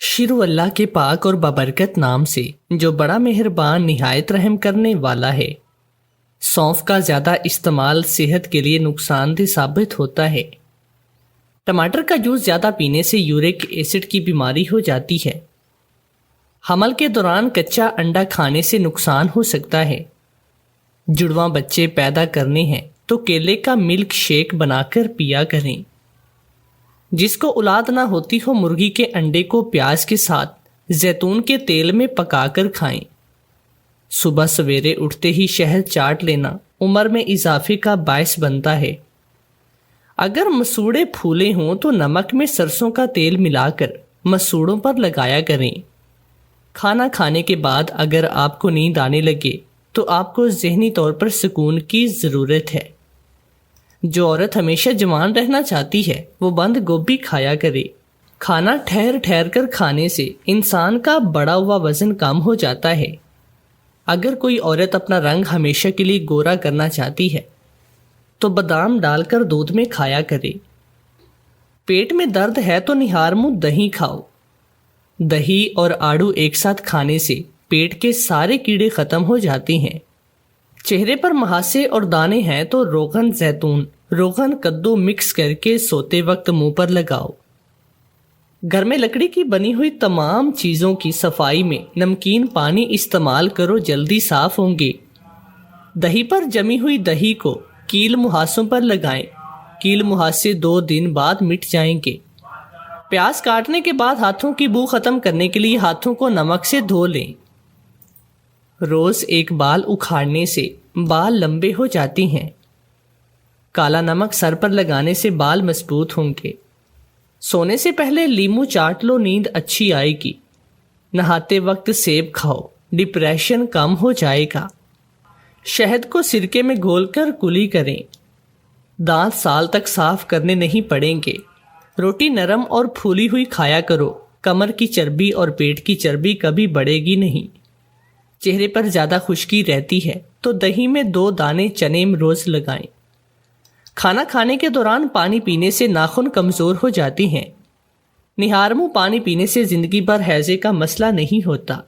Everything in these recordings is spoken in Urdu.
شروع اللہ کے پاک اور بابرکت نام سے جو بڑا مہربان نہایت رحم کرنے والا ہے۔ سونف کا زیادہ استعمال صحت کے لیے نقصان دہ ثابت ہوتا ہے۔ ٹماٹر کا جوس زیادہ پینے سے یورک ایسڈ کی بیماری ہو جاتی ہے۔ حمل کے دوران کچا انڈا کھانے سے نقصان ہو سکتا ہے۔ جڑواں بچے پیدا کرنے ہیں تو کیلے کا ملک شیک بنا کر پیا کریں۔ جس کو اولاد نہ ہوتی ہو مرغی کے انڈے کو پیاز کے ساتھ زیتون کے تیل میں پکا کر کھائیں۔ صبح سویرے اٹھتے ہی شہد چاٹ لینا عمر میں اضافے کا باعث بنتا ہے۔ اگر مسوڑے پھولے ہوں تو نمک میں سرسوں کا تیل ملا کر مسوڑوں پر لگایا کریں۔ کھانا کھانے کے بعد اگر آپ کو نیند آنے لگے تو آپ کو ذہنی طور پر سکون کی ضرورت ہے۔ جو عورت ہمیشہ جوان رہنا چاہتی ہے وہ بند گوبھی کھایا کرے۔ کھانا ٹھہر ٹھہر کر کھانے سے انسان کا بڑا ہوا وزن کم ہو جاتا ہے۔ اگر کوئی عورت اپنا رنگ ہمیشہ کے لیے گورا کرنا چاہتی ہے تو بادام ڈال کر دودھ میں کھایا کرے۔ پیٹ میں درد ہے تو نہار منہ دہی کھاؤ۔ دہی اور آڑو ایک ساتھ کھانے سے پیٹ کے سارے کیڑے ختم ہو جاتے ہیں۔ چہرے پر مہاسے اور دانے ہیں تو روغن زیتون، روغن کدو مکس کر کے سوتے وقت منہ پر لگاؤ۔ گھر میں لکڑی کی بنی ہوئی تمام چیزوں کی صفائی میں نمکین پانی استعمال کرو، جلدی صاف ہوں گے۔ دہی پر جمی ہوئی دہی کو کیل مہاسوں پر لگائیں۔ کیل مہاسے 2 دن بعد مٹ جائیں گے۔ پیاز کاٹنے کے بعد ہاتھوں کی بو ختم کرنے کے لیے ہاتھوں کو نمک سے دھو لیں۔ روز ایک بال اکھاڑنے سے بال لمبے ہو جاتے ہیں۔ کالا نمک سر پر لگانے سے بال مضبوط ہوں گے۔ سونے سے پہلے لیمو چاٹ لو، نیند اچھی آئے گی۔ نہاتے وقت سیب کھاؤ، ڈپریشن کم ہو جائے گا۔ شہد کو سرکے میں گھول کر کلی کریں۔ دانت سال تک صاف کرنے نہیں پڑیں گے۔ روٹی نرم اور پھولی ہوئی کھایا کرو۔ کمر کی چربی اور پیٹ کی چربی کبھی بڑھے گی نہیں۔ چہرے پر زیادہ خشکی رہتی ہے تو دہی میں 2 دانے چنے روز لگائیں۔ کھانا کھانے کے دوران پانی پینے سے ناخن کمزور ہو جاتی ہیں۔ نہار منہ پانی پینے سے زندگی بھر ہیضے کا مسئلہ نہیں ہوتا۔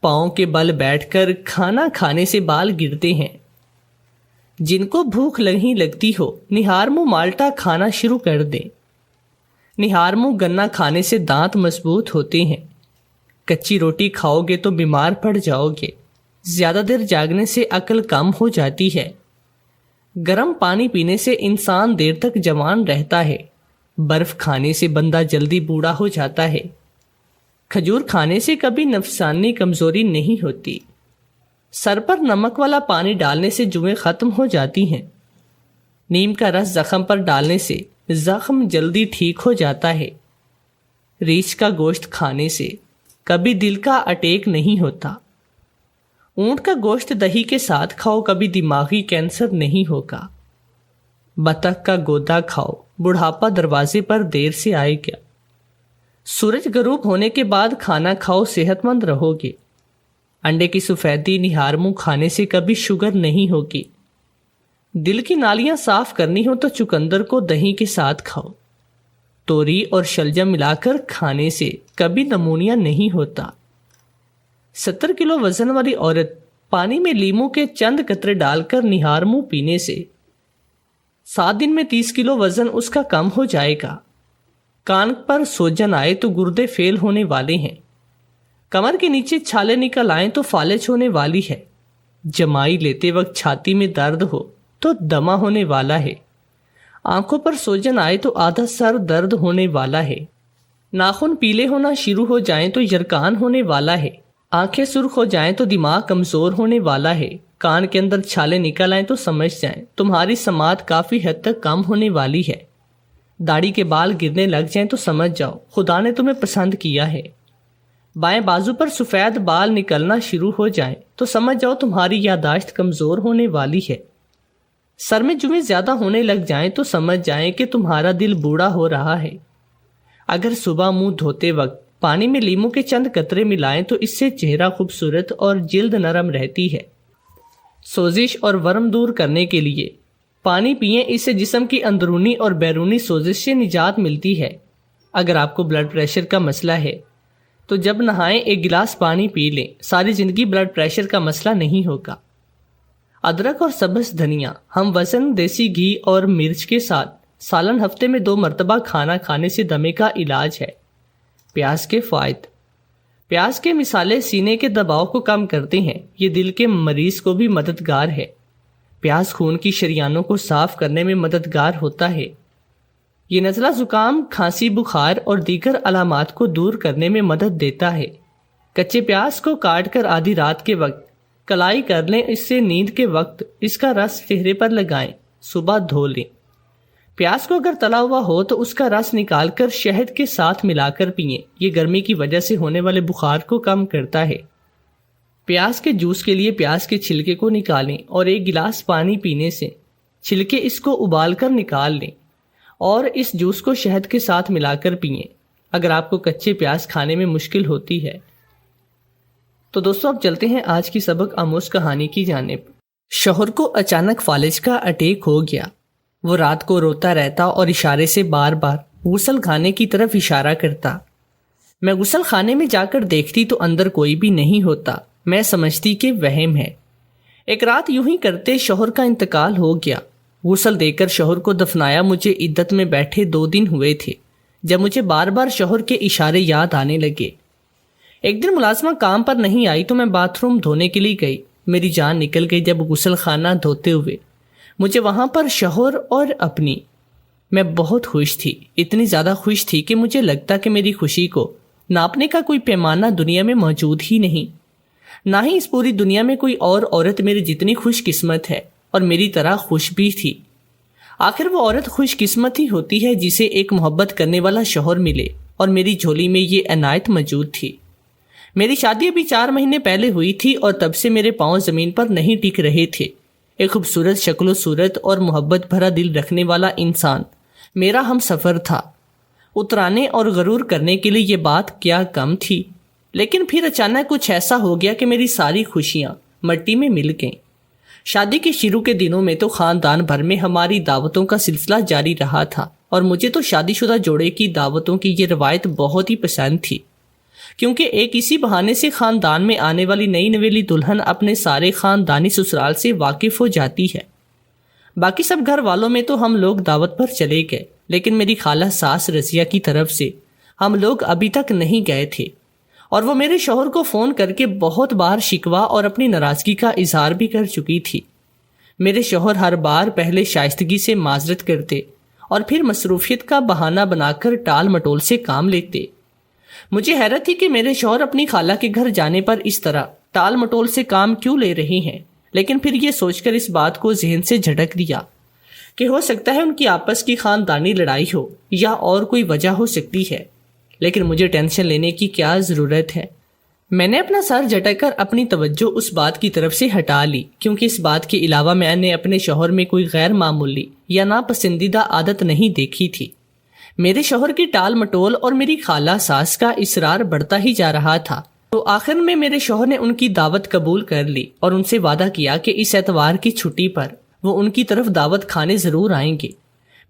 پاؤں کے بل بیٹھ کر کھانا کھانے سے بال گرتے ہیں۔ جن کو بھوک نہیں لگتی ہو نہار منہ مالٹا کھانا شروع کر دیں۔ نہار منہ گنا کھانے سے دانت مضبوط ہوتے ہیں۔ کچی روٹی کھاؤ گے تو بیمار پڑ جاؤ گے۔ زیادہ دیر جاگنے سے عقل کم ہو جاتی ہے۔ گرم پانی پینے سے انسان دیر تک جوان رہتا ہے۔ برف کھانے سے بندہ جلدی بوڑھا ہو جاتا ہے۔ کھجور کھانے سے کبھی نفسانی کمزوری نہیں ہوتی۔ سر پر نمک والا پانی ڈالنے سے جوئیں ختم ہو جاتی ہیں۔ نیم کا رس زخم پر ڈالنے سے زخم جلدی ٹھیک ہو جاتا ہے۔ ریچھ کا گوشت کھانے سے کبھی دل کا اٹیک نہیں ہوتا۔ اونٹ کا گوشت دہی کے ساتھ کھاؤ، کبھی دماغی کینسر نہیں ہوگا۔ بطخ کا گودا کھاؤ، بڑھاپا دروازے پر دیر سے آئے گا۔ سورج غروب ہونے کے بعد کھانا کھاؤ، صحت مند رہو گے۔ انڈے کی سفیدی نہار منہ کھانے سے کبھی شوگر نہیں ہوگی۔ دل کی نالیاں صاف کرنی ہو تو چقندر کو دہی کے ساتھ کھاؤ۔ توری اور شلجم ملا کر کھانے سے کبھی نمونیا نہیں ہوتا۔ 70 کلو وزن والی عورت پانی میں لیمو کے چند قطرے ڈال کر نہار منہ پینے سے 7 دن میں 30 کلو وزن اس کا کم ہو جائے گا۔ کان پر سوجن آئے تو گردے فیل ہونے والے ہیں۔ کمر کے نیچے چھالے نکل آئیں تو فالج ہونے والی ہے۔ جمائی لیتے وقت چھاتی میں درد ہو تو دمہ ہونے والا ہے۔ آنکھوں پر سوجن آئے تو آدھا سر درد ہونے والا ہے۔ ناخن پیلے ہونا شروع ہو جائیں تو یرکان ہونے والا ہے۔ آنکھیں سرخ ہو جائیں تو دماغ کمزور ہونے والا ہے۔ کان کے اندر چھالے نکل آئیں تو سمجھ جائیں تمہاری سماعت کافی حد تک کم ہونے والی ہے۔ داڑھی کے بال گرنے لگ جائیں تو سمجھ جاؤ خدا نے تمہیں پسند کیا ہے۔ بائیں بازو پر سفید بال نکلنا شروع ہو جائیں تو سمجھ جاؤ تمہاری یادداشت کمزور ہونے والی ہے۔ سر میں جوئیں زیادہ ہونے لگ جائیں تو سمجھ جائیں کہ تمہارا دل بوڑھا ہو رہا ہے۔ اگر صبح منہ دھوتے وقت پانی میں لیمو کے چند قطرے ملائیں تو اس سے چہرہ خوبصورت اور جلد نرم رہتی ہے۔ سوزش اور ورم دور کرنے کے لیے پانی پئیں، اس سے جسم کی اندرونی اور بیرونی سوزش سے نجات ملتی ہے۔ اگر آپ کو بلڈ پریشر کا مسئلہ ہے تو جب نہائیں ایک گلاس پانی پی لیں، ساری زندگی بلڈ پریشر کا مسئلہ نہیں ہوگا۔ ادرک اور سبز دھنیا ہم وزن دیسی گھی اور مرچ کے ساتھ سالن ہفتے میں 2 مرتبہ کھانا کھانے سے دمے کا علاج ہے۔ پیاز کے فوائد۔ پیاز کے مسالے سینے کے دباؤ کو کم کرتے ہیں، یہ دل کے مریض کو بھی مددگار ہے۔ پیاز خون کی شریانوں کو صاف کرنے میں مددگار ہوتا ہے۔ یہ نزلہ زکام، کھانسی، بخار اور دیگر علامات کو دور کرنے میں مدد دیتا ہے۔ کچے پیاز کو کاٹ کر آدھی رات کے وقت کلائی کر لیں، اس سے نیند کے وقت اس کا رس چہرے پر لگائیں، صبح دھو لیں۔ پیاز کو اگر تلا ہوا ہو تو اس کا رس نکال کر شہد کے ساتھ ملا کر پئیں، یہ گرمی کی وجہ سے ہونے والے بخار کو کم کرتا ہے۔ پیاز کے جوس کے لیے پیاز کے چھلکے کو نکالیں اور 1 گلاس پانی پینے سے چھلکے اس کو ابال کر نکال لیں اور اس جوس کو شہد کے ساتھ ملا کر پئیں اگر آپ کو کچے پیاز کھانے میں مشکل ہوتی ہے۔ تو دوستو اب چلتے ہیں آج کی سبق آموز کہانی کی جانب۔ شوہر کو اچانک فالج کا اٹیک ہو گیا۔ وہ رات کو روتا رہتا اور اشارے سے بار بار غسل خانے کی طرف اشارہ کرتا۔ میں غسل خانے میں جا کر دیکھتی تو اندر کوئی بھی نہیں ہوتا۔ میں سمجھتی کہ وہم ہے۔ ایک رات یوں ہی کرتے شوہر کا انتقال ہو گیا۔ غسل دے کر شوہر کو دفنایا مجھے عدت میں بیٹھے 2 دن ہوئے تھے جب مجھے بار بار شوہر کے اشارے یاد آنے لگے۔ ایک دن ملازمہ کام پر نہیں آئی تو میں باتھ روم دھونے کے لیے گئی۔ میری جان نکل گئی جب غسل خانہ دھوتے ہوئے مجھے وہاں پر شوہر اور اپنی۔ میں بہت خوش تھی، اتنی زیادہ خوش تھی کہ مجھے لگتا کہ میری خوشی کو ناپنے کا کوئی پیمانہ دنیا میں موجود ہی نہیں، نہ ہی اس پوری دنیا میں کوئی اور عورت میری جتنی خوش قسمت ہے اور میری طرح خوش بھی تھی۔ آخر وہ عورت خوش قسمت ہی ہوتی ہے جسے ایک محبت کرنے والا شوہر ملے، اور میری جھولی میں یہ عنایت موجود تھی۔ میری شادی ابھی 4 مہینے پہلے ہوئی تھی اور تب سے میرے پاؤں زمین پر نہیں ٹک رہے تھے۔ ایک خوبصورت شکل و صورت اور محبت بھرا دل رکھنے والا انسان میرا ہم سفر تھا۔ اترانے اور غرور کرنے کے لیے یہ بات کیا کم تھی، لیکن پھر اچانک کچھ ایسا ہو گیا کہ میری ساری خوشیاں مٹی میں مل گئیں۔ شادی کے شروع کے دنوں میں تو خاندان بھر میں ہماری دعوتوں کا سلسلہ جاری رہا تھا، اور مجھے تو شادی شدہ جوڑے کی دعوتوں کی یہ روایت بہت ہی پسند تھی، کیونکہ ایک اسی بہانے سے خاندان میں آنے والی نئی نویلی دلہن اپنے سارے خاندانی سسرال سے واقف ہو جاتی ہے۔ باقی سب گھر والوں میں تو ہم لوگ دعوت پر چلے گئے، لیکن میری خالہ ساس رضیہ کی طرف سے ہم لوگ ابھی تک نہیں گئے تھے، اور وہ میرے شوہر کو فون کر کے بہت بار شکوہ اور اپنی ناراضگی کا اظہار بھی کر چکی تھی۔ میرے شوہر ہر بار پہلے شائستگی سے معذرت کرتے اور پھر مصروفیت کا بہانہ بنا کر ٹال مٹول سے کام لیتے۔ مجھے حیرت تھی کہ میرے شوہر اپنی خالہ کے گھر جانے پر اس طرح ٹال مٹول سے کام کیوں لے رہے ہیں، لیکن پھر یہ سوچ کر اس بات کو ذہن سے جھٹک دیا کہ ہو سکتا ہے ان کی آپس کی خاندانی لڑائی ہو یا اور کوئی وجہ ہو سکتی ہے، لیکن مجھے ٹینشن لینے کی کیا ضرورت ہے۔ میں نے اپنا سر جھٹک کر اپنی توجہ اس بات کی طرف سے ہٹا لی، کیونکہ اس بات کے علاوہ میں نے اپنے شوہر میں کوئی غیر معمولی یا ناپسندیدہ عادت نہیں دیکھی تھی۔ میرے شوہر کی ٹال مٹول اور میری خالہ ساس کا اصرار بڑھتا ہی جا رہا تھا، تو آخر میں میرے شوہر نے ان کی دعوت قبول کر لی اور ان سے وعدہ کیا کہ اس اتوار کی چھٹی پر وہ ان کی طرف دعوت کھانے ضرور آئیں گے۔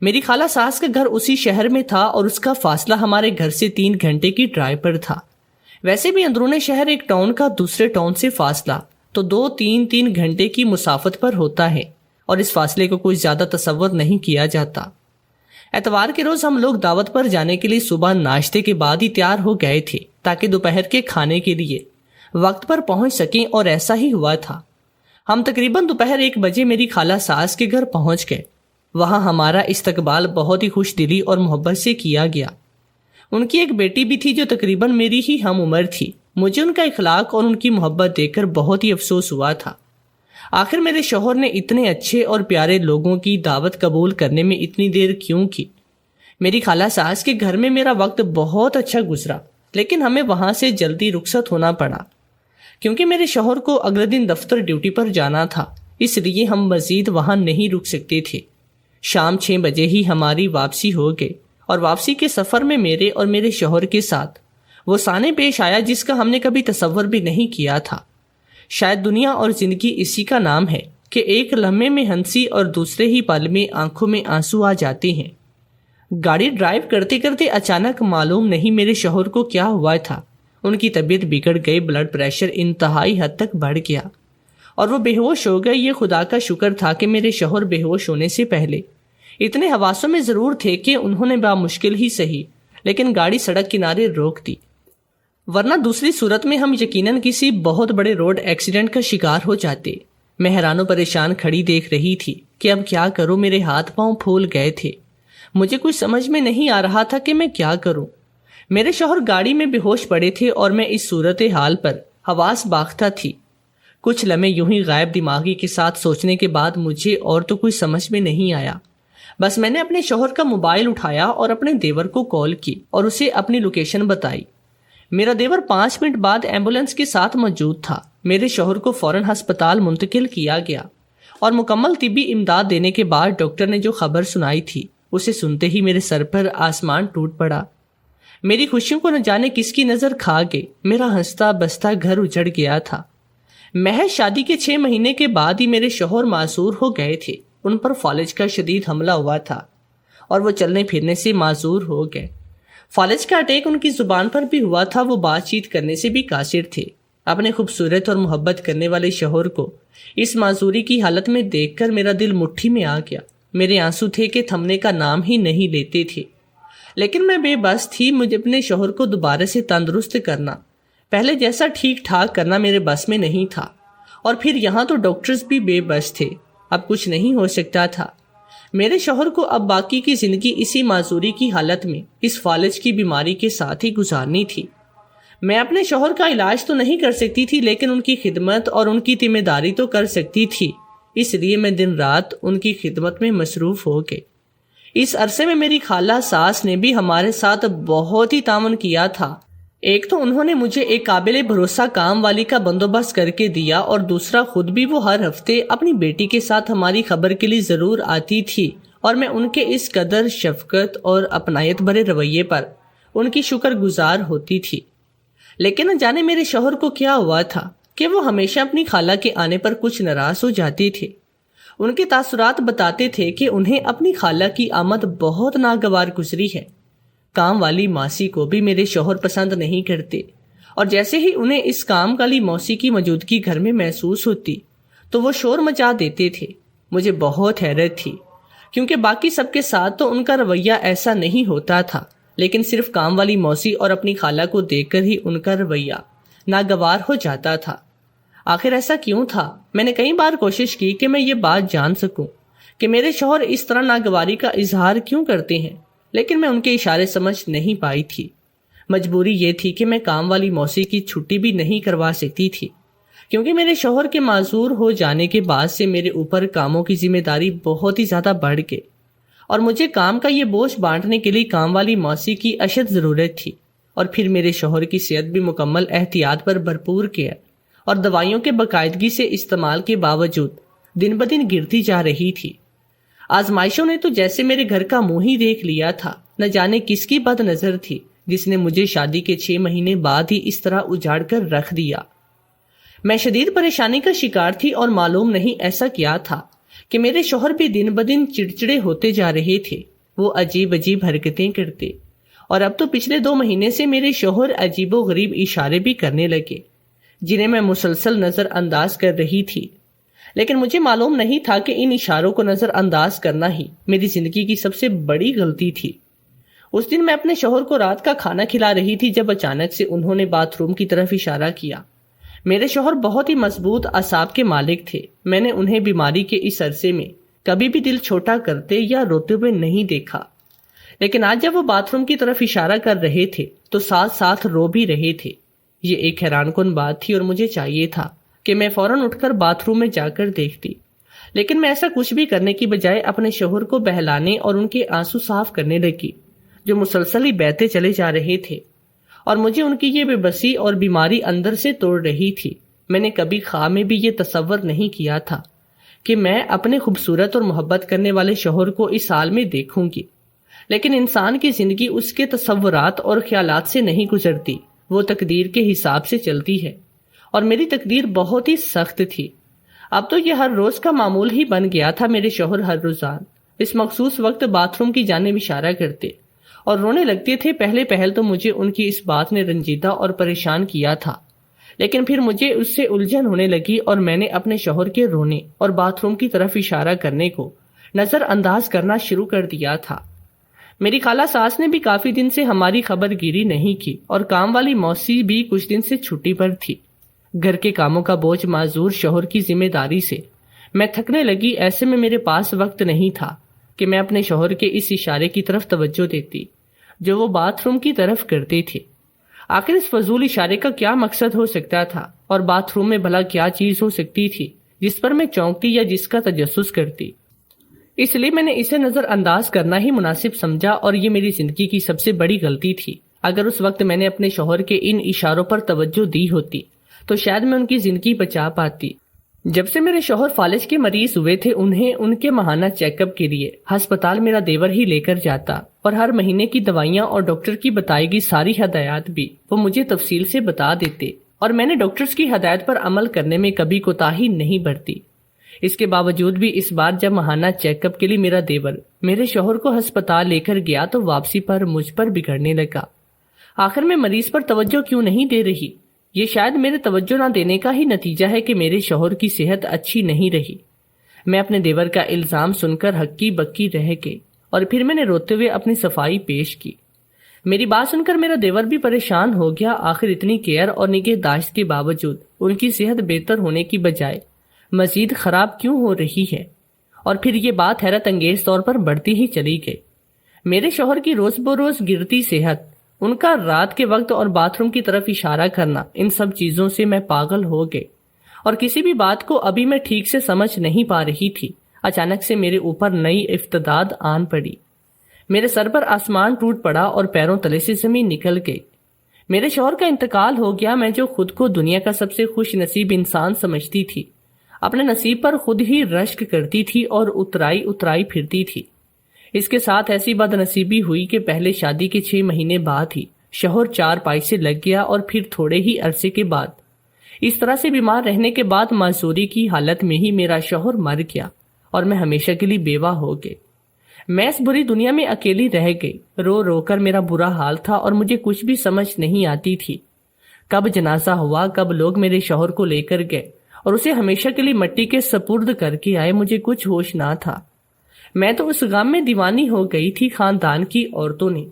میری خالہ ساس کا گھر اسی شہر میں تھا اور اس کا فاصلہ ہمارے گھر سے 3 گھنٹے کی ڈرائیو پر تھا۔ ویسے بھی اندرون شہر ایک ٹاؤن کا دوسرے ٹاؤن سے فاصلہ تو 2-3 گھنٹے کی مسافت پر ہوتا ہے، اور اس فاصلے کو کوئی زیادہ تصور نہیں کیا جاتا۔ اتوار کے روز ہم لوگ دعوت پر جانے کے لیے صبح ناشتے کے بعد ہی تیار ہو گئے تھے تاکہ دوپہر کے کھانے کے لیے وقت پر پہنچ سکیں، اور ایسا ہی ہوا تھا۔ ہم تقریباً دوپہر 1 بجے میری خالہ ساس کے گھر پہنچ گئے۔ وہاں ہمارا استقبال بہت ہی خوش دلی اور محبت سے کیا گیا۔ ان کی ایک بیٹی بھی تھی جو تقریباً میری ہی ہم عمر تھی۔ مجھے ان کا اخلاق اور ان کی محبت دیکھ کر بہت ہی افسوس ہوا تھا۔ آخر میرے شوہر نے اتنے اچھے اور پیارے لوگوں کی دعوت قبول کرنے میں اتنی دیر کیوں کی؟ میری خالہ ساس کے گھر میں میرا وقت بہت اچھا گزرا، لیکن ہمیں وہاں سے جلدی رخصت ہونا پڑا کیونکہ میرے شوہر کو اگلے دن دفتر ڈیوٹی پر جانا تھا، اس لیے ہم مزید وہاں نہیں رک سکتے تھے۔ شام 6 بجے ہی ہماری واپسی ہو گئی، اور واپسی کے سفر میں میرے اور میرے شوہر کے ساتھ وہ سانے پیش آیا جس کا ہم نے کبھی تصور بھی نہیں کیا تھا۔ شاید دنیا اور زندگی اسی کا نام ہے کہ ایک لمحے میں ہنسی اور دوسرے ہی پل میں آنکھوں میں آنسو آ جاتے ہیں۔ گاڑی ڈرائیو کرتے کرتے اچانک معلوم نہیں میرے شوہر کو کیا ہوا تھا، ان کی طبیعت بگڑ گئی، بلڈ پریشر انتہائی حد تک بڑھ گیا اور وہ بے ہوش ہو گئے۔ یہ خدا کا شکر تھا کہ میرے شوہر بے ہوش ہونے سے پہلے اتنے حواسوں میں ضرور تھے کہ انہوں نے بامشکل ہی صحیح لیکن گاڑی سڑک کنارے روک دی، ورنہ دوسری صورت میں ہم یقیناً کسی بہت بڑے روڈ ایکسیڈنٹ کا شکار ہو جاتے۔ میں حیران و پریشان کھڑی دیکھ رہی تھی کہ اب کیا کروں، میرے ہاتھ پاؤں پھول گئے تھے، مجھے کچھ سمجھ میں نہیں آ رہا تھا کہ میں کیا کروں۔ میرے شوہر گاڑی میں بے ہوش پڑے تھے اور میں اس صورتحال پر حواس باختہ تھی۔ کچھ لمحے یوں ہی غائب دماغی کے ساتھ سوچنے کے بعد مجھے اور تو کچھ سمجھ میں نہیں آیا، بس میں نے اپنے شوہر کا موبائل اٹھایا اور اپنے دیور کو کال کی اور اسے اپنی لوکیشن بتائی۔ میرا دیور 5 منٹ بعد ایمبولینس کے ساتھ موجود تھا۔ میرے شوہر کو فوراً ہسپتال منتقل کیا گیا اور مکمل طبی امداد دینے کے بعد ڈاکٹر نے جو خبر سنائی تھی اسے سنتے ہی میرے سر پر آسمان ٹوٹ پڑا۔ میری خوشیوں کو نہ جانے کس کی نظر کھا گئی۔ میرا ہنستا بستا گھر اجڑ گیا تھا۔ محض شادی کے 6 مہینے کے بعد ہی میرے شوہر معذور ہو گئے تھے، ان پر فالج کا شدید حملہ ہوا تھا اور وہ چلنے پھرنے سے معذور ہو گئے۔ فالج کا اٹیک ان کی زبان پر بھی ہوا تھا، وہ بات چیت کرنے سے بھی قاصر تھے۔ اپنے خوبصورت اور محبت کرنے والے شوہر کو اس معذوری کی حالت میں دیکھ کر میرا دل مٹھی میں آ گیا۔ میرے آنسو تھے کہ تھمنے کا نام ہی نہیں لیتے تھے، لیکن میں بے بس تھی۔ مجھے اپنے شوہر کو دوبارہ سے تندرست کرنا، پہلے جیسا ٹھیک ٹھاک کرنا میرے بس میں نہیں تھا، اور پھر یہاں تو ڈاکٹرز بھی بے بس تھے، اب کچھ نہیں ہو سکتا تھا۔ میرے شوہر کو اب باقی کی زندگی اسی معذوری کی حالت میں اس فالج کی بیماری کے ساتھ ہی گزارنی تھی۔ میں اپنے شوہر کا علاج تو نہیں کر سکتی تھی، لیکن ان کی خدمت اور ان کی ذمہ داری تو کر سکتی تھی، اس لیے میں دن رات ان کی خدمت میں مصروف ہو گئی۔ اس عرصے میں میری خالہ ساس نے بھی ہمارے ساتھ بہت ہی تعاون کیا تھا۔ ایک تو انہوں نے مجھے ایک قابل بھروسہ کام والی کا بندوبست کر کے دیا، اور دوسرا خود بھی وہ ہر ہفتے اپنی بیٹی کے ساتھ ہماری خبر کے لیے ضرور آتی تھی، اور میں ان کے اس قدر شفقت اور اپنائیت بھرے رویے پر ان کی شکر گزار ہوتی تھی۔ لیکن نہ جانے میرے شوہر کو کیا ہوا تھا کہ وہ ہمیشہ اپنی خالہ کے آنے پر کچھ ناراض ہو جاتے تھے۔ ان کے تاثرات بتاتے تھے کہ انہیں اپنی خالہ کی آمد بہت ناگوار گزری ہے۔ کام والی ماسی کو بھی میرے شوہر پسند نہیں کرتے، اور جیسے ہی انہیں اس کام والی موسی کی موجودگی گھر میں محسوس ہوتی تو وہ شور مچا دیتے تھے۔ مجھے بہت حیرت تھی، کیونکہ باقی سب کے ساتھ تو ان کا رویہ ایسا نہیں ہوتا تھا، لیکن صرف کام والی موسی اور اپنی خالہ کو دیکھ کر ہی ان کا رویہ ناگوار ہو جاتا تھا۔ آخر ایسا کیوں تھا؟ میں نے کئی بار کوشش کی کہ میں یہ بات جان سکوں کہ میرے شوہر اس طرح ناگواری کا اظہار کیوں کرتے ہیں، لیکن میں ان کے اشارے سمجھ نہیں پائی تھی۔ مجبوری یہ تھی کہ میں کام والی موسی کی چھٹی بھی نہیں کروا سکتی تھی، کیونکہ میرے شوہر کے معذور ہو جانے کے بعد سے میرے اوپر کاموں کی ذمہ داری بہت ہی زیادہ بڑھ گئی، اور مجھے کام کا یہ بوجھ بانٹنے کے لیے کام والی موسی کی اشد ضرورت تھی۔ اور پھر میرے شوہر کی صحت بھی مکمل احتیاط پر بھرپور کیئر اور دوائیوں کے باقاعدگی سے استعمال کے باوجود دن بدن گرتی جا رہی تھی۔ آزمائشوں نے تو جیسے میرے گھر کا منہ ہی دیکھ لیا تھا۔ نہ جانے کس کی بد نظر تھی جس نے مجھے شادی کے 6 مہینے بعد ہی اس طرح اجاڑ کر رکھ دیا۔ میں شدید پریشانی کا شکار تھی، اور معلوم نہیں ایسا کیا تھا کہ میرے شوہر بھی دن بدن چڑچڑے ہوتے جا رہے تھے۔ وہ عجیب عجیب حرکتیں کرتے، اور اب تو پچھلے 2 مہینے سے میرے شوہر عجیب و غریب اشارے بھی کرنے لگے، جنہیں میں مسلسل نظر انداز کر رہی تھی۔ لیکن مجھے معلوم نہیں تھا کہ ان اشاروں کو نظر انداز کرنا ہی میری زندگی کی سب سے بڑی غلطی تھی۔ اس دن میں اپنے شوہر کو رات کا کھانا کھلا رہی تھی جب اچانک سے انہوں نے باتھ روم کی طرف اشارہ کیا۔ میرے شوہر بہت ہی مضبوط اعصاب کے مالک تھے۔ میں نے انہیں بیماری کے اس عرصے میں کبھی بھی دل چھوٹا کرتے یا روتے ہوئے نہیں دیکھا، لیکن آج جب وہ باتھ روم کی طرف اشارہ کر رہے تھے تو ساتھ ساتھ رو بھی رہے تھے۔ یہ ایک حیران کن بات تھی، اور مجھے چاہیے تھا کہ میں فوراً اٹھ کر باتھ روم میں جا کر دیکھتی، لیکن میں ایسا کچھ بھی کرنے کی بجائے اپنے شوہر کو بہلانے اور ان کے آنسو صاف کرنے لگی جو مسلسل ہی بہتے چلے جا رہے تھے، اور مجھے ان کی یہ بے بسی اور بیماری اندر سے توڑ رہی تھی۔ میں نے کبھی خواہ میں بھی یہ تصور نہیں کیا تھا کہ میں اپنے خوبصورت اور محبت کرنے والے شوہر کو اس حال میں دیکھوں گی، لیکن انسان کی زندگی اس کے تصورات اور خیالات سے نہیں گزرتی، وہ تقدیر کے حساب سے چلتی ہے، اور میری تقدیر بہت ہی سخت تھی۔ اب تو یہ ہر روز کا معمول ہی بن گیا تھا۔ میرے شوہر ہر روزان اس مخصوص وقت باتھ روم کی جانب اشارہ کرتے اور رونے لگتے تھے۔ پہلے پہل تو مجھے ان کی اس بات نے رنجیدہ اور پریشان کیا تھا، لیکن پھر مجھے اس سے الجھن ہونے لگی اور میں نے اپنے شوہر کے رونے اور باتھ روم کی طرف اشارہ کرنے کو نظر انداز کرنا شروع کر دیا تھا۔ میری خالہ ساس نے بھی کافی دن سے ہماری خبر گیری نہیں کی اور کام والی موسی بھی کچھ دن سے چھٹی پر تھی۔ گھر کے کاموں کا بوجھ معذور شوہر کی ذمہ داری سے میں تھکنے لگی۔ ایسے میں میرے پاس وقت نہیں تھا کہ میں اپنے شوہر کے اس اشارے کی طرف توجہ دیتی جو وہ باتھ روم کی طرف کرتے تھے۔ آخر اس فضول اشارے کا کیا مقصد ہو سکتا تھا اور باتھ روم میں بھلا کیا چیز ہو سکتی تھی جس پر میں چونکتی یا جس کا تجسس کرتی؟ اس لیے میں نے اسے نظر انداز کرنا ہی مناسب سمجھا اور یہ میری زندگی کی سب سے بڑی غلطی تھی۔ اگر اس وقت میں نے اپنے شوہر کے ان اشاروں پر توجہ دی ہوتی تو شاید میں ان کی زندگی بچا پاتی۔ جب سے میرے شوہر فالج کے مریض ہوئے تھے انہیں ان کے ماہانہ چیک اپ کے لیے ہسپتال میرا دیور ہی لے کر جاتا اور ہر مہینے کی دوائیاں اور ڈاکٹر کی بتائی گئی ساری ہدایات بھی وہ مجھے تفصیل سے بتا دیتے اور میں نے ڈاکٹرز کی ہدایت پر عمل کرنے میں کبھی کوتاہی نہیں برتی۔ اس کے باوجود بھی اس بار جب ماہانہ چیک اپ کے لیے میرا دیور میرے شوہر کو ہسپتال لے کر گیا تو واپسی پر مجھ پر بگڑنے لگا۔ آخر میں مریض پر توجہ کیوں نہیں دے رہی؟ یہ شاید میرے توجہ نہ دینے کا ہی نتیجہ ہے کہ میرے شوہر کی صحت اچھی نہیں رہی۔ میں اپنے دیور کا الزام سن کر ہکی بکی رہ گئی اور پھر میں نے روتے ہوئے اپنی صفائی پیش کی۔ میری بات سن کر میرا دیور بھی پریشان ہو گیا۔ آخر اتنی کیئر اور نگہداشت کے باوجود ان کی صحت بہتر ہونے کی بجائے مزید خراب کیوں ہو رہی ہے؟ اور پھر یہ بات حیرت انگیز طور پر بڑھتی ہی چلی گئی۔ میرے شوہر کی روز بروز گرتی صحت، ان کا رات کے وقت اور باتھ روم کی طرف اشارہ کرنا، ان سب چیزوں سے میں پاگل ہو گئی اور کسی بھی بات کو ابھی میں ٹھیک سے سمجھ نہیں پا رہی تھی۔ اچانک سے میرے اوپر نئی افتداد آن پڑی۔ میرے سر پر آسمان ٹوٹ پڑا اور پیروں تلے سے زمین نکل گئی۔ میرے شوہر کا انتقال ہو گیا۔ میں جو خود کو دنیا کا سب سے خوش نصیب انسان سمجھتی تھی، اپنے نصیب پر خود ہی رشک کرتی تھی اور اترائی پھرتی تھی۔ اس کے ساتھ ایسی بد نصیبی ہوئی کہ پہلے شادی کے 6 مہینے بعد ہی شوہر 4 پائی سے لگ گیا اور پھر تھوڑے ہی عرصے کے بعد اس طرح سے بیمار رہنے کے بعد معذوری کی حالت میں ہی میرا شوہر مر گیا اور میں ہمیشہ کے لیے بیوہ ہو گئی۔ میں اس بری دنیا میں اکیلی رہ گئی۔ رو رو کر میرا برا حال تھا اور مجھے کچھ بھی سمجھ نہیں آتی تھی۔ کب جنازہ ہوا، کب لوگ میرے شوہر کو لے کر گئے اور اسے ہمیشہ کے لیے مٹی کے سپرد کر کے آئے، مجھے کچھ ہوش نہ تھا۔ میں تو اس غم میں دیوانی ہو گئی تھی۔ خاندان کی عورتوں نے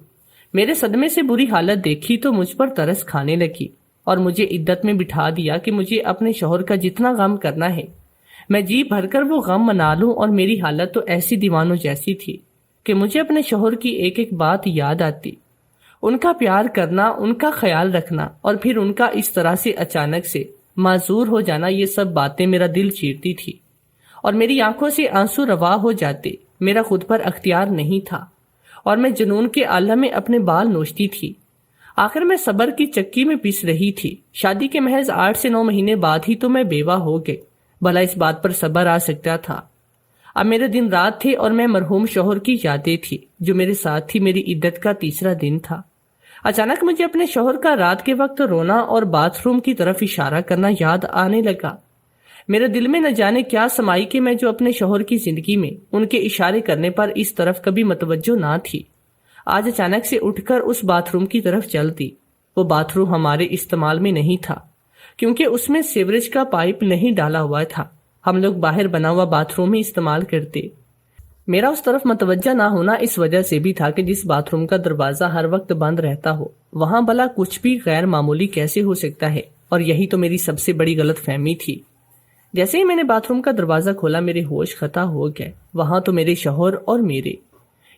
میرے صدمے سے بری حالت دیکھی تو مجھ پر ترس کھانے لگی اور مجھے عدت میں بٹھا دیا کہ مجھے اپنے شوہر کا جتنا غم کرنا ہے میں جی بھر کر وہ غم منا لوں۔ اور میری حالت تو ایسی دیوانوں جیسی تھی کہ مجھے اپنے شوہر کی ایک ایک بات یاد آتی، ان کا پیار کرنا، ان کا خیال رکھنا اور پھر ان کا اس طرح سے اچانک سے معذور ہو جانا۔ یہ سب باتیں میرا دل چیرتی تھی اور میری آنکھوں سے آنسو روا ہو جاتے۔ میرا خود پر اختیار نہیں تھا اور میں جنون کے عالم میں اپنے بال نوچتی تھی۔ آخر میں صبر کی چکی میں پس رہی تھی۔ شادی کے محض 8 سے 9 مہینے بعد ہی تو میں بیوہ ہو گئی، بھلا اس بات پر صبر آ سکتا تھا؟ اب میرے دن رات تھے اور میں مرحوم شوہر کی یادیں تھی جو میرے ساتھ تھی۔ میری عدت کا تیسرا دن تھا۔ اچانک مجھے اپنے شوہر کا رات کے وقت رونا اور باتھ روم کی طرف اشارہ کرنا یاد آنے لگا۔ میرے دل میں نہ جانے کیا سمائی کہ میں جو اپنے شوہر کی زندگی میں ان کے اشارے کرنے پر اس طرف کبھی متوجہ نہ تھی، آج اچانک سے اٹھ کر اس باتھ روم کی طرف چل دی۔ وہ باتھ روم ہمارے استعمال میں نہیں تھا کیونکہ اس میں سیوریج کا پائپ نہیں ڈالا ہوا تھا۔ ہم لوگ باہر بنا ہوا باتھ روم ہی استعمال کرتے۔ میرا اس طرف متوجہ نہ ہونا اس وجہ سے بھی تھا کہ جس باتھ روم کا دروازہ ہر وقت بند رہتا ہو وہاں بھلا کچھ بھی غیر معمولی کیسے ہو سکتا ہے، اور یہی تو میری سب سے بڑی غلط فہمی تھی۔ جیسے ہی میں نے باتھ روم کا دروازہ کھولا میرے ہوش خطا ہو گئے۔ وہاں تو میرے شوہر اور میرے،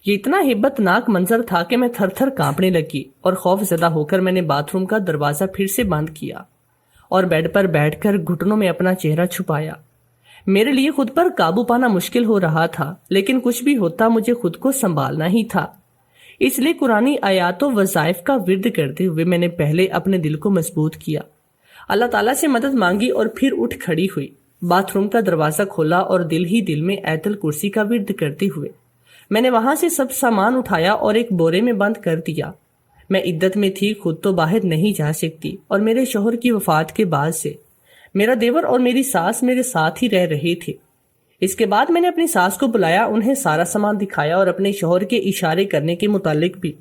یہ اتنا ہیبت ناک منظر تھا کہ میں تھر تھر کانپنے لگی اور خوف زدہ ہو کر میں نے باتھ روم کا دروازہ پھر سے بند کیا اور بیڈ پر بیٹھ کر گھٹنوں میں اپنا چہرہ چھپایا۔ میرے لیے خود پر قابو پانا مشکل ہو رہا تھا، لیکن کچھ بھی ہوتا مجھے خود کو سنبھالنا ہی تھا۔ اس لیے قرآنی آیات و وظائف کا ورد کرتے ہوئے میں نے پہلے اپنے دل کو مضبوط کیا، اللہ تعالیٰ سے مدد مانگی اور پھر اٹھ کھڑی ہوئی۔ باتھ روم کا دروازہ کھولا اور دل ہی دل میں آیت الکرسی کا ورد کرتے ہوئے میں نے وہاں سے سب سامان اٹھایا اور ایک بورے میں بند کر دیا۔ میں عدت میں تھی، خود تو باہر نہیں جا سکتی، اور میرے شوہر کی وفات کے بعد سے میرا دیور اور میری ساس میرے ساتھ ہی رہ رہے تھے۔ اس کے بعد میں نے اپنی ساس کو بلایا، انہیں سارا سامان دکھایا اور اپنے شوہر کے اشارے کرنے کے متعلق بھی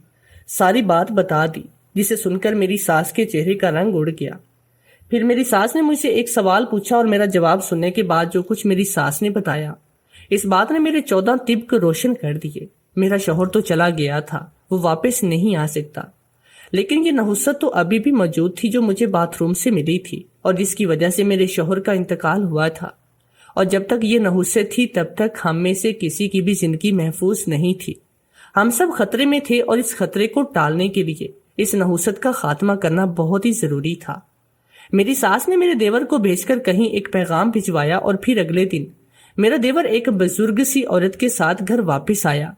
ساری بات بتا دی، جسے سن کر میری ساس کے چہرے کا رنگ اڑ گیا۔ پھر میری ساس نے مجھ سے ایک سوال پوچھا اور میرا جواب سننے کے بعد جو کچھ میری ساس نے بتایا، اس بات نے میرے 14 طب کو روشن کر دیے۔ میرا شوہر تو چلا گیا تھا، وہ واپس نہیں آ سکتا، لیکن یہ نحوست تو ابھی بھی موجود تھی جو مجھے باتھ روم سے ملی تھی اور جس کی وجہ سے میرے شوہر کا انتقال ہوا تھا۔ اور جب تک یہ نحوست تھی تب تک ہم میں سے کسی کی بھی زندگی محفوظ نہیں تھی۔ ہم سب خطرے میں تھے اور اس خطرے کو ٹالنے کے لیے اس نحوست کا خاتمہ کرنا بہت ہی ضروری تھا۔ میری ساس نے میرے دیور کو بھیج کر کہیں ایک پیغام بھجوایا اور پھر اگلے دن میرا دیور ایک بزرگ سی عورت کے ساتھ گھر واپس آیا۔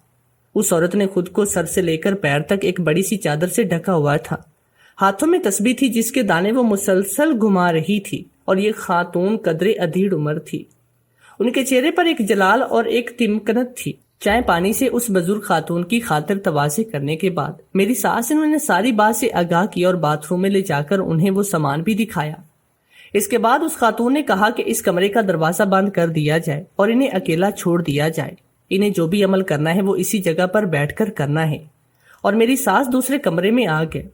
اس عورت نے خود کو سر سے لے کر پیر تک ایک بڑی سی چادر سے ڈھکا ہوا تھا، ہاتھوں میں تسبیح تھی جس کے دانے وہ مسلسل گھما رہی تھی، اور یہ خاتون قدرے ادھیڑ عمر تھی۔ ان کے چہرے پر ایک جلال اور ایک تمکنت تھی۔ چائے پانی سے اس بزرگ خاتون کی خاطر تواضع کرنے کے بعد میری ساس نے انہیں ساری بات سے آگاہ کیا اور باتھ روم میں لے جا کر انہیں وہ سامان بھی دکھایا۔ اس کے بعد اس خاتون نے کہا کہ اس کمرے کا دروازہ بند کر دیا جائے اور انہیں اکیلا چھوڑ دیا جائے، انہیں جو بھی عمل کرنا ہے وہ اسی جگہ پر بیٹھ کر کرنا ہے۔ اور میری ساس دوسرے کمرے میں آ گئے۔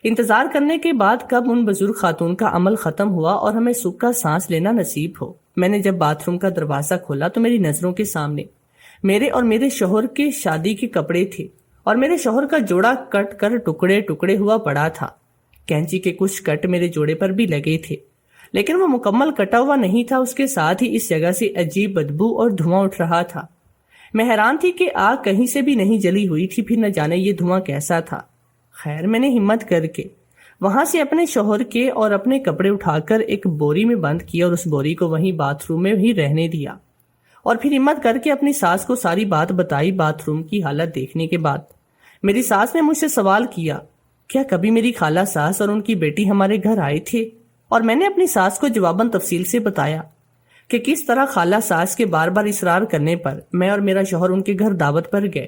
انتظار کرنے کے بعد کب ان بزرگ خاتون کا عمل ختم ہوا اور ہمیں سکھ کا سانس لینا نصیب ہو، میں نے جب باتھ روم کا دروازہ کھولا تو میری نظروں کے سامنے میرے اور میرے شوہر کے شادی کے کپڑے تھے اور میرے شوہر کا جوڑا کٹ کر ٹکڑے ٹکڑے ہوا پڑا تھا۔ کینچی کے کچھ کٹ میرے جوڑے پر بھی لگے تھے، لیکن وہ مکمل کٹا ہوا نہیں تھا۔ اس کے ساتھ ہی اس جگہ سے عجیب بدبو اور دھواں اٹھ رہا تھا۔ میں حیران تھی کہ آگ کہیں سے بھی نہیں جلی ہوئی تھی، پھر نہ جانے یہ دھواں کیسا تھا۔ خیر، میں نے ہمت کر کے وہاں سے اپنے شوہر کے اور اپنے کپڑے اٹھا کر ایک بوری میں بند کیا اور اس بوری کو وہیں باتھ روم میں ہی رہنے دیا، اور پھر ہمت کر کے اپنی ساس کو ساری بات بتائی۔ باتھ روم کی حالت دیکھنے کے بعد میری ساس نے مجھ سے سوال کیا، کیا کبھی میری خالہ ساس اور ان کی بیٹی ہمارے گھر آئے تھے؟ اور میں نے اپنی ساس کو جواباً تفصیل سے بتایا کہ کس طرح خالہ ساس کے بار بار اصرار کرنے پر میں اور میرا شوہر ان کے گھر دعوت پر گئے،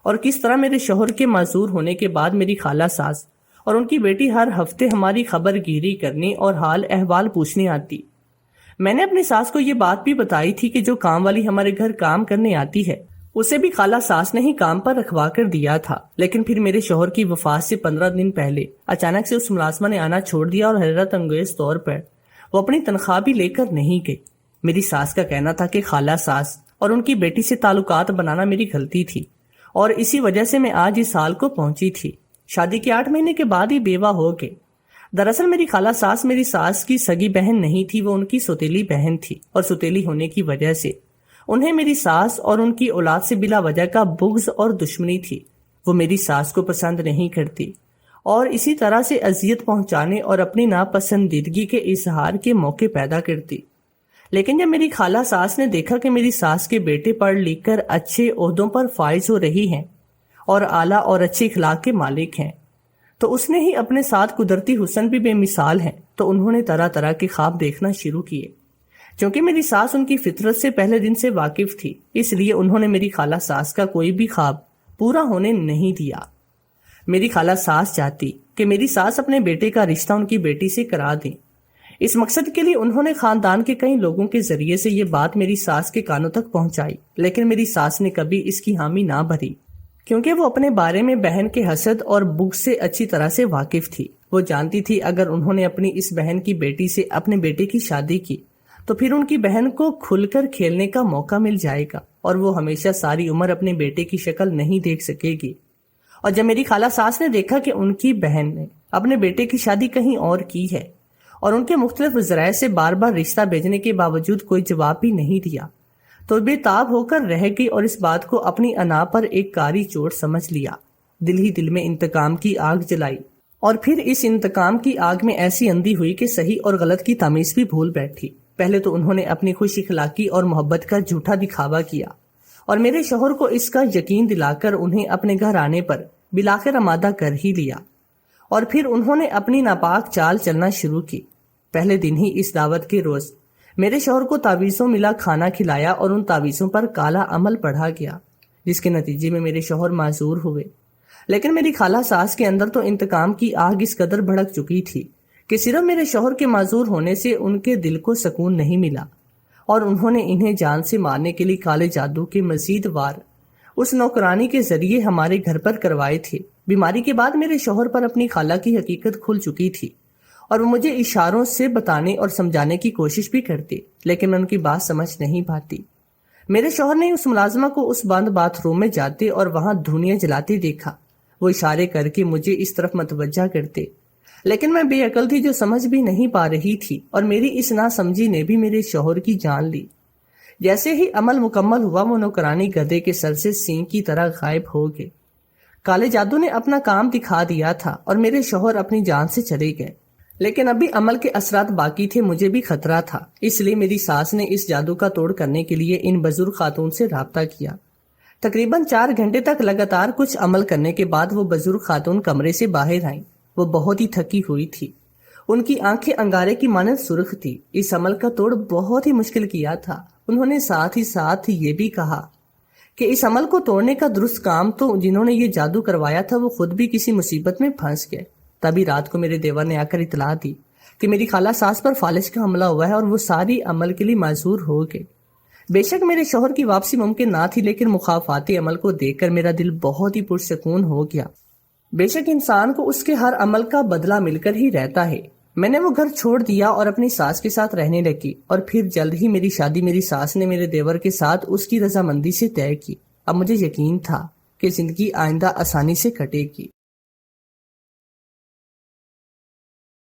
اور کس طرح میرے شوہر کے معذور ہونے کے بعد میری خالہ ساس اور ان کی بیٹی ہر ہفتے ہماری خبر گیری کرنے اور حال احوال پوچھنے آتی۔ میں نے اپنی ساس کو یہ بات بھی بتائی تھی کہ جو کام والی ہمارے گھر کام کرنے آتی ہے اسے بھی خالہ ساس نے ہی کام پر رکھوا کر دیا تھا، لیکن پھر میرے شوہر کی وفات سے 15 دن پہلے اچانک سے اس ملازمہ نے آنا چھوڑ دیا اور حیرت انگیز طور پر وہ اپنی تنخواہ بھی لے کر نہیں گئی۔ میری ساس کا کہنا تھا کہ خالہ ساس اور ان کی بیٹی سے تعلقات بنانا میری غلطی تھی، اور اسی وجہ سے میں آج اس حال کو پہنچی تھی۔ شادی کے 8 مہینے کے بعد ہی بیوہ ہو گئے۔ دراصل میری خالہ ساس میری ساس کی سگی بہن نہیں تھی، وہ ان کی سوتیلی بہن تھی، اور سوتیلی ہونے کی وجہ سے انہیں میری ساس اور ان کی اولاد سے بلا وجہ کا بغض اور دشمنی تھی۔ وہ میری ساس کو پسند نہیں کرتی اور اسی طرح سے اذیت پہنچانے اور اپنی ناپسندیدگی کے اظہار کے موقع پیدا کرتی۔ لیکن جب میری خالہ ساس نے دیکھا کہ میری ساس کے بیٹے پڑھ لکھ کر اچھے عہدوں پر فائز ہو رہی ہیں اور اعلیٰ اور اچھے اخلاق کے مالک ہیں، تو اس نے ہی اپنے ساتھ قدرتی حسن بھی بے مثال ہیں، تو انہوں نے طرح طرح کے خواب دیکھنا شروع کیے۔ چونکہ میری ساس ان کی فطرت سے پہلے دن سے واقف تھی، اس لیے انہوں نے میری خالہ ساس کا کوئی بھی خواب پورا ہونے نہیں دیا۔ میری خالہ ساس چاہتی کہ میری ساس اپنے بیٹے کا رشتہ ان کی بیٹی سے کرا دیں۔ اس مقصد کے لیے انہوں نے خاندان کے کئی لوگوں کے ذریعے سے یہ بات میری ساس کے کانوں تک پہنچائی، لیکن میری ساس نے کبھی اس کی حامی نہ بھری، کیونکہ وہ اپنے بارے میں بہن کے حسد اور بغض سے اچھی طرح سے واقف تھی۔ وہ جانتی تھی اگر انہوں نے اپنی اس بہن کی بیٹی سے اپنے بیٹے کی شادی کی تو پھر ان کی بہن کو کھل کر کھیلنے کا موقع مل جائے گا اور وہ ہمیشہ ساری عمر اپنے بیٹے کی شکل نہیں دیکھ سکے گی۔ اور جب میری خالہ ساس نے دیکھا کہ ان کی بہن نے اپنے بیٹے کی شادی کہیں اور کی ہے اور ان کے مختلف ذرائع سے بار بار رشتہ بھیجنے کے باوجود کوئی جواب بھی نہیں دیا، تو بے تاب ہو کر رہ گئی اور اس بات کو اپنی انا پر ایک کاری چوٹ سمجھ لیا۔ دل ہی دل میں انتقام کی آگ جلائی، اور پھر اس انتقام کی آگ میں ایسی اندھی ہوئی کہ صحیح اور غلط کی تمیز بھی بھول بیٹھی۔ پہلے تو انہوں نے اپنی خوش اخلاقی اور محبت کا جھوٹا دکھاوا کیا اور میرے شوہر کو اس کا یقین دلا کر انہیں اپنے گھر آنے پر بالآخر آمادہ کر ہی لیا، اور پھر انہوں نے اپنی ناپاک چال چلنا شروع کی۔ پہلے دن ہی اس دعوت کے روز میرے شوہر کو تعویذوں ملا کھانا کھلایا اور ان تعویذوں پر کالا عمل پڑھا گیا، جس کے نتیجے میں میرے شوہر معذور ہوئے۔ لیکن میری خالہ ساس کے اندر تو انتقام کی آگ اس قدر بھڑک چکی تھی کہ صرف میرے شوہر کے معذور ہونے سے ان کے دل کو سکون نہیں ملا۔ اور انہوں نے انہیں جان سے مارنے کے لیے کالے جادو کے مزید وار اس نوکرانی کے ذریعے ہمارے گھر پر کروائے تھے۔ بیماری کے بعد میرے شوہر پر اپنی خالہ کی حقیقت کھل چکی تھی اور وہ مجھے اشاروں سے بتانے اور سمجھانے کی کوشش بھی کرتے، لیکن میں ان کی بات سمجھ نہیں پاتی۔ میرے شوہر نے اس ملازمہ کو اس بند باتھ روم میں جاتے اور وہاں دھونیاں جلاتے دیکھا۔ وہ اشارے کر کے مجھے اس طرف متوجہ کرتے، لیکن میں بے عقل تھی جو سمجھ بھی نہیں پا رہی تھی، اور میری اس ناسمجھی نے بھی میرے شوہر کی جان لی۔ جیسے ہی عمل مکمل ہوا وہ نوکرانی گدھے کے سر سے سینگ کی طرح غائب ہو گئے۔ کالے جادو نے اپنا کام دکھا دیا تھا اور میرے شوہر اپنی جان سے چلے گئے، لیکن ابھی عمل کے اثرات باقی تھے۔ مجھے بھی خطرہ تھا، اس لیے میری ساس نے اس جادو کا توڑ کرنے کے لیے ان بزرگ خاتون سے رابطہ کیا۔ تقریباً 4 گھنٹے تک لگاتار کچھ عمل کرنے کے بعد وہ بزرگ خاتون کمرے سے باہر آئیں۔ وہ بہت ہی تھکی ہوئی تھی، ان کی آنکھیں انگارے کی مانند سرخ تھی۔ اس عمل کا توڑ بہت ہی مشکل کیا تھا۔ انہوں نے ساتھ ہی ساتھ یہ بھی کہا کہ اس عمل کو توڑنے کا درست کام تو جنہوں نے یہ جادو کروایا تھا وہ خود بھی کسی مصیبت میں پھنس گئے۔ تبھی رات کو میرے دیور نے آ کر اطلاع دی کہ میری خالہ ساس پر فالج کا حملہ ہوا ہے اور وہ ساری عمل کے لیے معذور ہو گئے۔ بے شک میرے شوہر کی واپسی ممکن نہ تھی، لیکن مخافاتی عمل کو دیکھ کر میرا دل بہت ہی پرسکون ہو گیا۔ بے شک انسان کو اس کے ہر عمل کا بدلہ مل کر ہی رہتا ہے۔ میں نے وہ گھر چھوڑ دیا اور اپنی ساس کے ساتھ رہنے لگی، اور پھر جلد ہی میری شادی میری ساس نے میرے دیور کے ساتھ اس کی رضامندی سے طے کی۔ اب مجھے یقین تھا کہ زندگی آئندہ آسانی سے کٹے گی۔